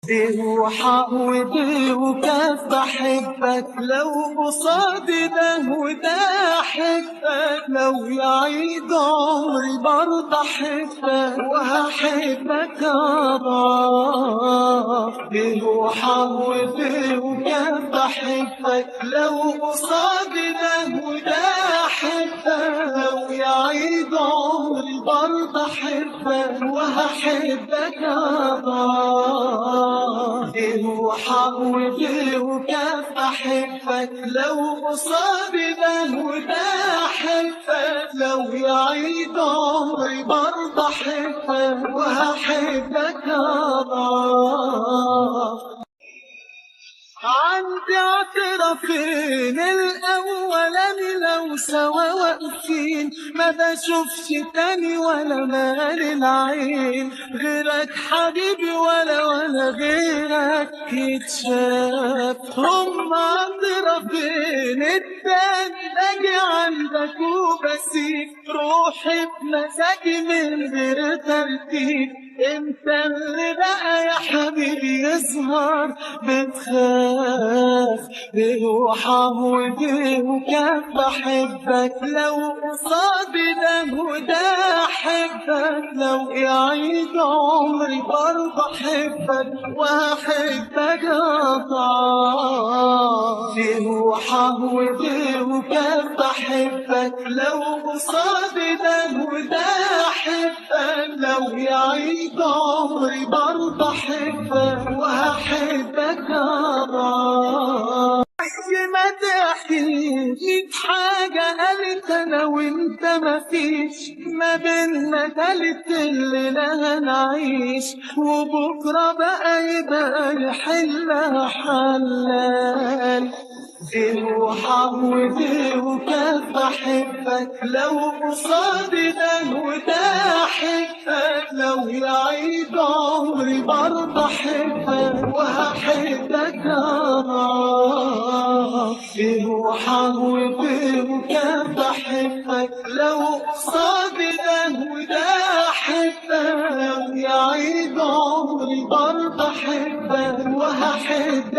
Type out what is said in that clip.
بروحك وبوكاف بحبك، لو قصادي ده وده أحبك، لو يعيد عمري برضه أحبك وهحبك أضعاف. بروحك وبوكاف بحبك، لو قصادي ده وده أحبك، لو يعيد عمري برضه أحبك وهحبك أضعاف. بروحك وبوكاف أحبك، لو قصادي ده وده أحبك، لو يعيد عمري برضه أحبك وهحبك أضعاف. عندي اعترافين، الأولاني لو سوا واقفين ما بشوفش تاني ولا مال العين غيرك حبيبي، ولا غيرك يتشاف. هما اعترافين، التاني باجي عندك وبسيب روحي بمزاجي من غير ترتيب. انت اللي بقى يا حبيبي يسهر بتخاف. بروحه وبوكاف بحبك، لو قصادي ده وده أحبك، لو يعيد عمري برضه أحبك وهحبك أضعاف. بروحه وبوكاف بحبك، لو قصادي ده وده أحبك، لو يعيد عمري برضه أحبك وهحبك أضعاف. ما تحكيش حاجة قالت أنا وأنت مفيش ما بينا تالت الليلة هنعيش، وبكرة بقى يبقى يحلها حلال. بروحك وبوكاف بحبك، لو قصادي ده وده أحبك، لو يعيد عمري برضه أحبك وهحبك أضعاف. بروحك وبوكاف بحبك، لو قصادي ده وده أحبك، لو يعيد عمري برضه أحبك وهحبك